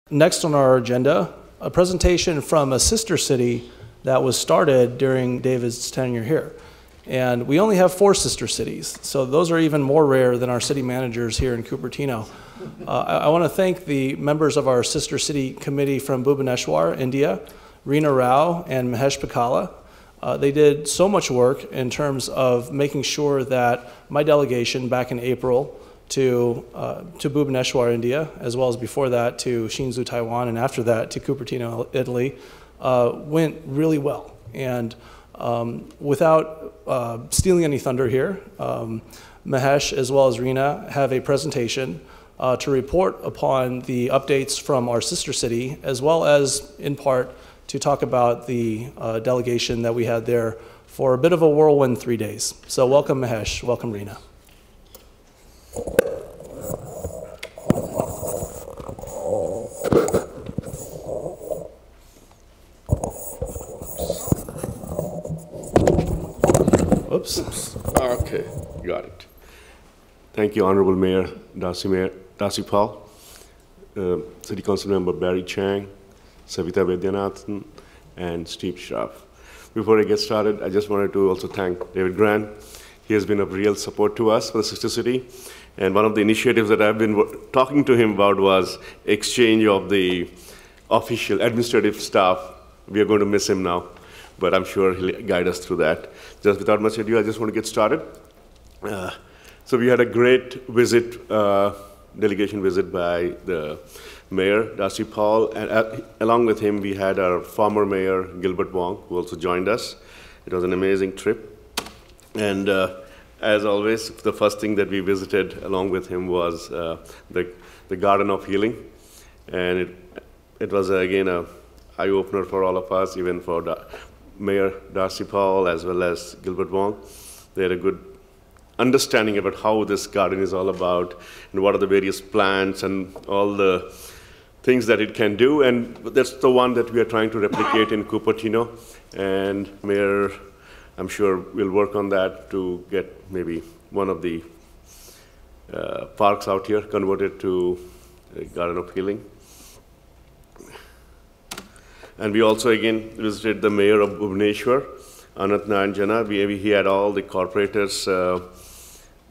Next on our agenda, a presentation from a sister city that was started during David's tenure here. And we only have 4 sister cities, so those are even more rare than our city managers here in Cupertino. I want to thank the members of our sister city committee from Bhubaneswar, India, Reena Rao and Mahesh Pakala. They did so much work in terms of making sure that my delegation back in April to Bhubaneswar, India, as well as before that to Hsinchu, Taiwan, and after that to Cupertino, Italy, went really well. And without stealing any thunder here, Mahesh as well as Reena have a presentation to report upon the updates from our sister city, as well as in part to talk about the delegation that we had there for a bit of a whirlwind 3 days. So welcome Mahesh, welcome Reena. Oops. Okay, got it. Thank you, Honorable Mayor Darcy Paul, City Council Member Barry Chang, Savita Vaidyanathan, and Steve Schraff. Before I get started, I just wanted to also thank David Grant. He has been of real support to us for the sister city. And one of the initiatives that I've been talking to him about was exchange of the official administrative staff. We are going to miss him now, but I'm sure he'll guide us through that. Just without much ado, I just want to get started. So we had a great visit, delegation visit by the Mayor, Darcy Paul, and along with him, we had our former mayor, Gilbert Wong, who also joined us. It was an amazing trip. And as always, the first thing that we visited along with him was the Garden of Healing. And it was, again, an eye-opener for all of us, even for Mayor Darcy Paul as well as Gilbert Wong. They had a good understanding about how this garden is all about and what are the various plants and all the things that it can do. And that's the one that we are trying to replicate in Cupertino. And Mayor, I'm sure we'll work on that to get maybe one of the parks out here converted to a Garden of Healing. And we also, again, visited the mayor of Bhubaneswar, Anant Naranjana. He had all the corporators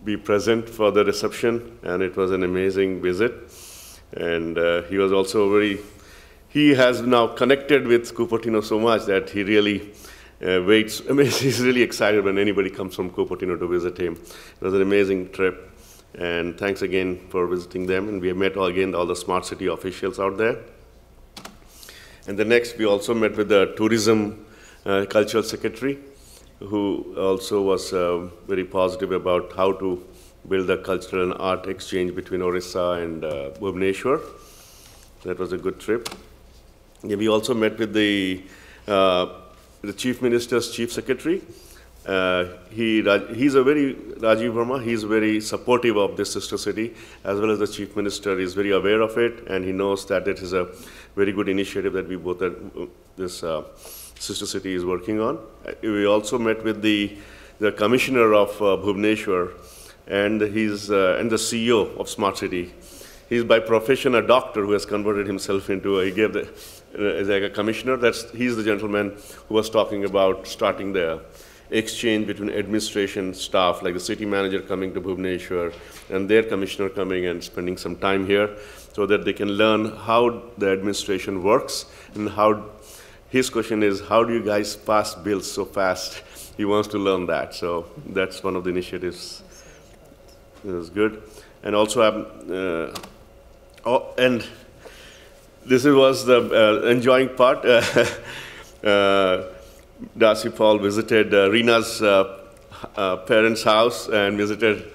be present for the reception, and it was an amazing visit. And he was also he has now connected with Cupertino so much that he really waits. I mean, he's really excited when anybody comes from Cupertino to visit him. It was an amazing trip, and thanks again for visiting them. And we met again all the smart city officials out there. And the next, we also met with the tourism cultural secretary, who also was very positive about how to build a cultural and art exchange between Orissa and Bhubaneswar. That was a good trip. Yeah, we also met with the Chief Minister's Chief Secretary. He's a Rajiv Verma, he's very supportive of this sister city, as well as the Chief Minister is very aware of it, and he knows that it is a very good initiative that we both, this sister city is working on. We also met with the Commissioner of Bhubaneswar and the CEO of Smart City. He's by profession a doctor who has converted himself into like a commissioner. He's the gentleman who was talking about starting the exchange between administration staff, like the city manager coming to Bhubaneswar and their commissioner coming and spending some time here so that they can learn how the administration works. And his question is, how do you guys pass bills so fast? He wants to learn that. So that's one of the initiatives. It was good. And also, and this was the enjoying part. Darcy Paul visited Reena's parents' house and visited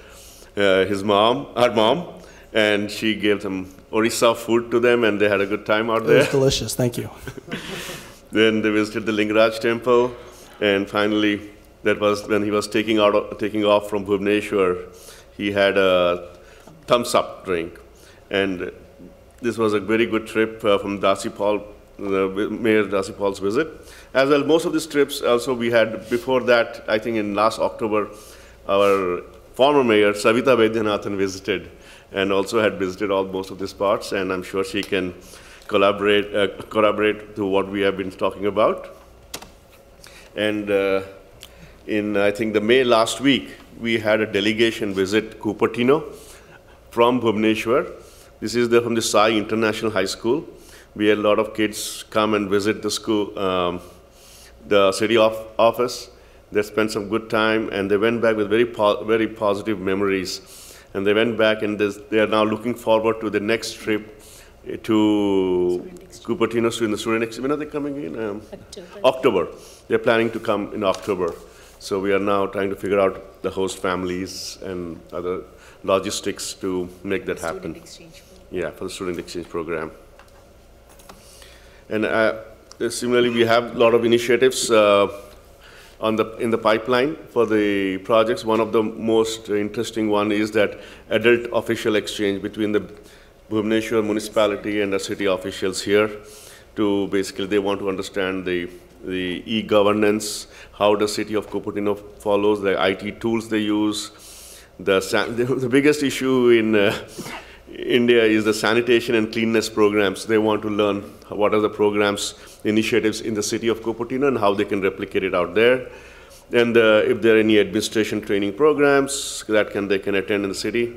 her mom, and she gave them Orissa food to them, and they had a good time out there. It was delicious, thank you. Then they visited the Lingaraj temple, and finally, that was when he was taking off from Bhubaneswar. He had a thumbs-up drink, and this was a very good trip from Darcy Paul, Mayor Darcy Paul's visit. As well, most of these trips also we had before that, I think in last October, our former mayor, Savita Vaidyanathan, visited and also had visited most of these parts, and I'm sure she can corroborate to what we have been talking about. And in, I think, the May last week, we had a delegation visit Cupertino from Bhubaneswar. This is from the Sai International High School. We had a lot of kids come and visit the school, the city office. They spent some good time, and they went back with very positive memories. And they went back, and they are now looking forward to the next trip to Cupertino in the student exchange. When are they coming in? October. They're planning to come in October. So we are now trying to figure out the host families and other logistics to make that happen. Yeah, for the student exchange program. And similarly, we have a lot of initiatives in the pipeline for the projects. One of the most interesting one is that adult official exchange between the Bhubaneswar municipality and the city officials here. To basically, they want to understand the e-governance, how the city of Cupertino follows, the IT tools they use. The biggest issue in India is the sanitation and cleanness programs. They want to learn what are the programs, initiatives in the city of Cupertino and how they can replicate it out there. And if there are any administration training programs that they can attend in the city.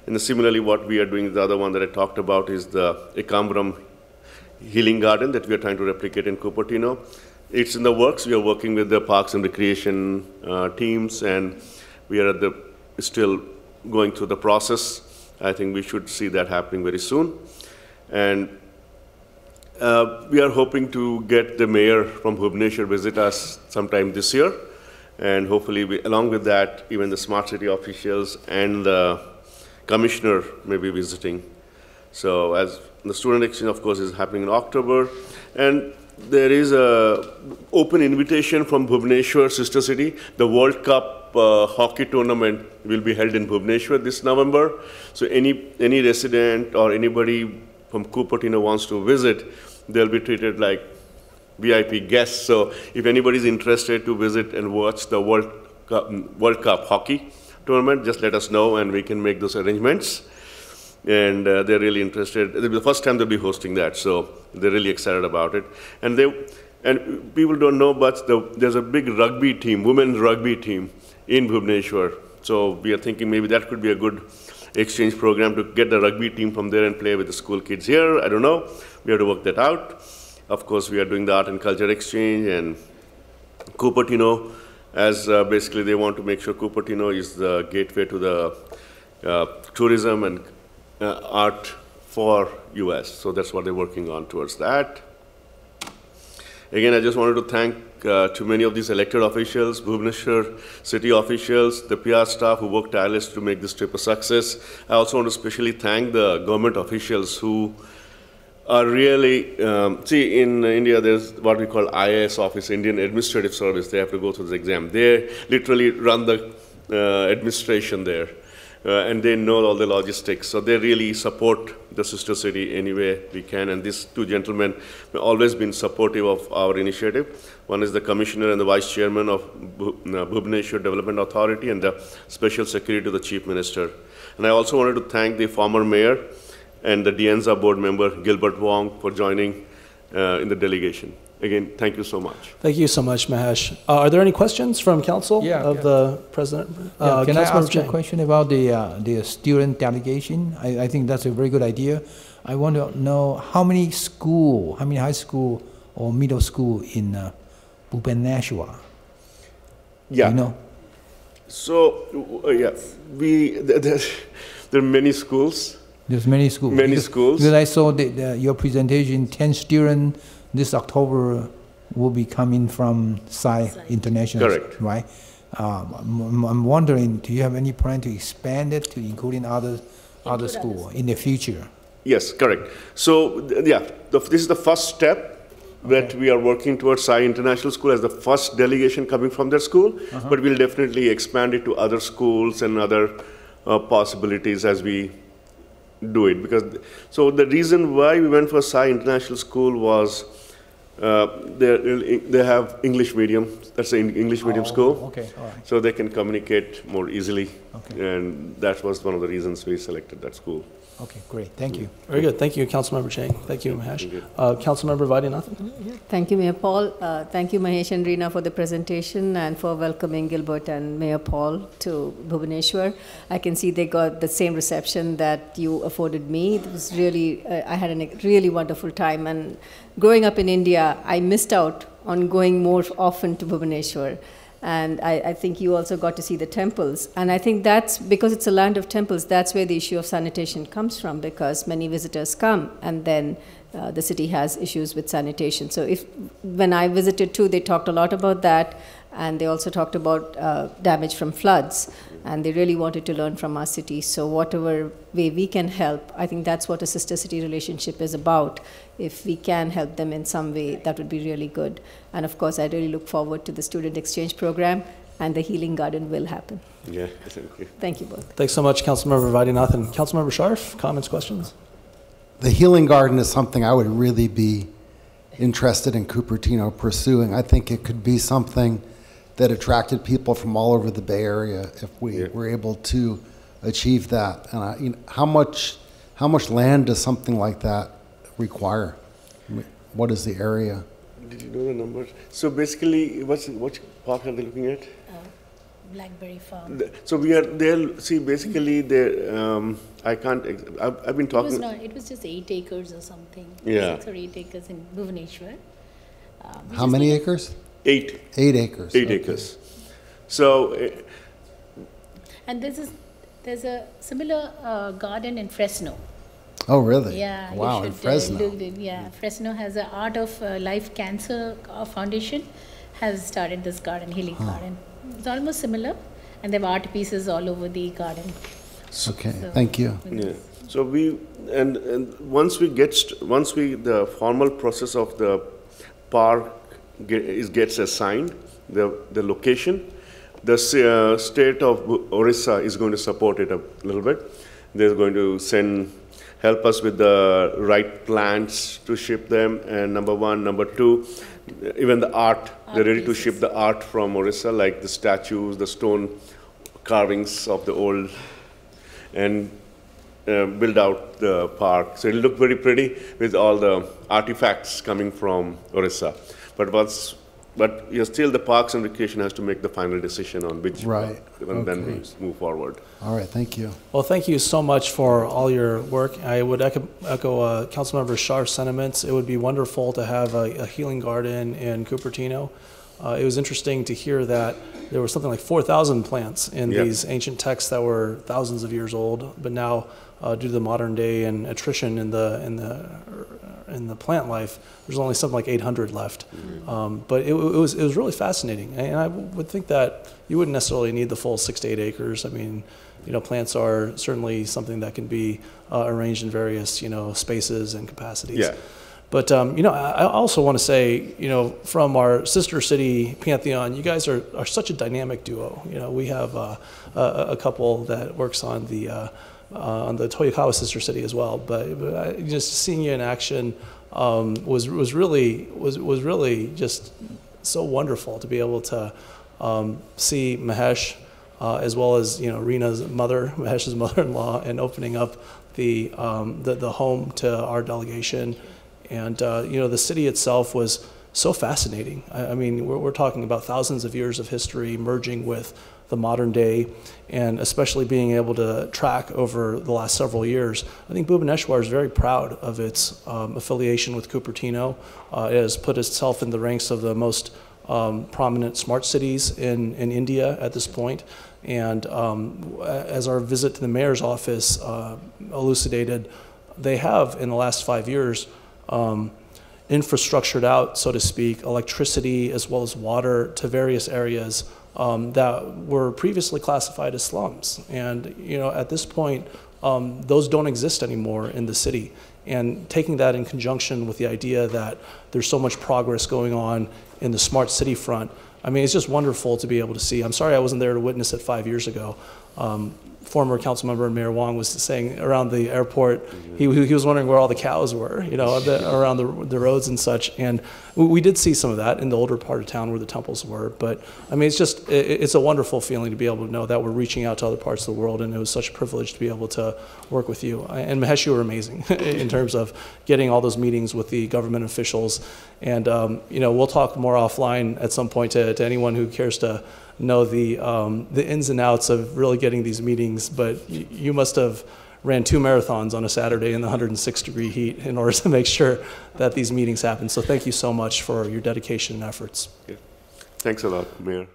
And similarly, what we are doing, the other one that I talked about is the Ekambram Healing Garden that we are trying to replicate in Cupertino. It's in the works. We are working with the Parks and Recreation teams, and we are still going through the process. I think we should see that happening very soon. And we are hoping to get the mayor from Bhubaneswar visit us sometime this year. And hopefully, along with that, even the smart city officials and the commissioner may be visiting. So as the student exchange, of course, is happening in October. And there is an open invitation from Bhubaneswar, sister city. The World Cup hockey tournament will be held in Bhubaneswar this November. So any resident or anybody from Cupertino wants to visit, they'll be treated like VIP guests. So if anybody is interested to visit and watch the World Cup hockey tournament, just let us know and we can make those arrangements. And they're really interested. It'll be the first time they'll be hosting that, so they're really excited about it. And people don't know, but there's a big rugby team, women's rugby team in Bhubaneswar. So we are thinking maybe that could be a good exchange program to get the rugby team from there and play with the school kids here. I don't know. We have to work that out. Of course, we are doing the art and culture exchange, and Cupertino, as basically they want to make sure Cupertino is the gateway to the tourism and art for US. So that's what they're working on towards that. Again, I just wanted to thank to many of these elected officials, Bhubaneswar city officials, the PR staff who worked tirelessly to make this trip a success. I also want to especially thank the government officials who are really, see, in India, there's what we call IAS office, Indian Administrative Service. They have to go through the exam. They literally run the administration there. And they know all the logistics. So they really support the sister city any way we can. And these two gentlemen have always been supportive of our initiative. One is the commissioner and the vice chairman of Bhubaneswar Development Authority and the special secretary to the chief minister. And I also wanted to thank the former mayor and the Dianza board member, Gilbert Wong, for joining in the delegation. Again, thank you so much. Thank you so much, Mahesh. Are there any questions from council of the president? Can I ask you a question about the student delegation? I think that's a very good idea. I want to know how many high school or middle school in Bhubaneswar? Yeah. You know? So, there are many schools. There's many schools. Many schools. Because I saw your presentation, 10 students this October will be coming from Sai International. Correct. Right? I'm wondering, do you have any plan to expand it to including other schools in the future? Yes, correct. So, this is the first step that we are working towards Sai International School as the first delegation coming from their school, but we'll definitely expand it to other schools and other possibilities as we do it. So the reason why we went for Sai International School was they have English medium. That's an English medium school. Okay, all right. So they can communicate more easily. Okay. And that was one of the reasons we selected that school. Okay, great. Thank you. Very good. Thank you, Councilmember Chang. Thank you, Mahesh. Councilmember Vaidyanathan? Thank you, Mayor Paul. Thank you, Mahesh and Reena, for the presentation and for welcoming Gilbert and Mayor Paul to Bhubaneswar. I can see they got the same reception that you afforded me. It was really, I had a really wonderful time. And growing up in India, I missed out on going more often to Bhubaneswar. And I think you also got to see the temples. And I think that's, because it's a land of temples, that's where the issue of sanitation comes from, because many visitors come and then the city has issues with sanitation. So when I visited too, they talked a lot about that, and they also talked about damage from floods, and they really wanted to learn from our city. So whatever way we can help, I think that's what a sister city relationship is about. If we can help them in some way, that would be really good. And of course, I really look forward to the student exchange program, and the healing garden will happen. Yeah, thank you. Thank you both. Thanks so much, Councilmember Vaidyanathan. Councilmember Sharf, comments, questions? The healing garden is something I would really be interested in Cupertino pursuing. I think it could be something that attracted people from all over the Bay Area if we were able to achieve that. And how much land does something like that require? What is the area? Did you know the numbers? So basically, what park are they looking at? Blackberry Farm. So we are there. See, basically, I can't. I've been talking. It was just 8 acres or something. Yeah. 6 or 8 acres in Bhubaneswar. How many acres? 8. 8 acres. 8 acres. So. And there's a similar garden in Fresno. Oh, really? Yeah. Wow, in Fresno. Yeah, Fresno has a Art of Life Cancer Foundation has started this garden, healing garden. It's almost similar, and there are art pieces all over the garden. Okay, thank you. Yeah. So and once the formal process of the park gets assigned, the location, the state of Orissa is going to support it a little bit. They're going to help us with the right plants to ship them, and number one. Number two, even the art they're ready to ship the art from Orissa, like the statues, the stone carvings of the old, and build out the park. So it'll look very pretty with all the artifacts coming from Orissa. But still the Parks and Recreation has to make the final decision on which right. And then we move forward. All right, thank you. Well, thank you so much for all your work. I would echo Councilmember Sharf's sentiments. It would be wonderful to have a healing garden in Cupertino. It was interesting to hear that there was something like 4,000 plants in these ancient texts that were thousands of years old, but now due to the modern day and attrition in the plant life, there's only something like 800 left. But it was really fascinating, and I would think that you wouldn't necessarily need the full 6 to 8 acres. I mean, plants are certainly something that can be arranged in various spaces and capacities. Yeah. But I also want to say, from our sister city Pantheon, you guys are such a dynamic duo. We have a couple that works on the Toyokawa sister city as well. But just seeing you in action was really just so wonderful to be able to see Mahesh as well as Reena's mother, Mahesh's mother-in-law, and opening up the home to our delegation. And the city itself was so fascinating. I mean, we're talking about thousands of years of history merging with the modern day, and especially being able to track over the last several years. I think Bhubaneswar is very proud of its affiliation with Cupertino. It has put itself in the ranks of the most prominent smart cities in India at this point. And as our visit to the mayor's office elucidated, they have, in the last 5 years, infrastructured out, so to speak, electricity as well as water to various areas that were previously classified as slums. And at this point, those don't exist anymore in the city. And taking that in conjunction with the idea that there's so much progress going on in the smart city front, I mean, it's just wonderful to be able to see. I'm sorry I wasn't there to witness it 5 years ago. former council member Mayor Wong was saying around the airport, he was wondering where all the cows were, you know, around the roads and such. And we did see some of that in the older part of town where the temples were. But I mean, it's a wonderful feeling to be able to know that we're reaching out to other parts of the world, and it was such a privilege to be able to work with you. And Mahesh, you were amazing in terms of getting all those meetings with the government officials. And you know, we'll talk more offline at some point to anyone who cares to know the ins and outs of really getting these meetings, but you must have ran 2 marathons on a Saturday in the 106-degree heat in order to make sure that these meetings happen. So thank you so much for your dedication and efforts. Yeah. Thanks a lot, Mayor.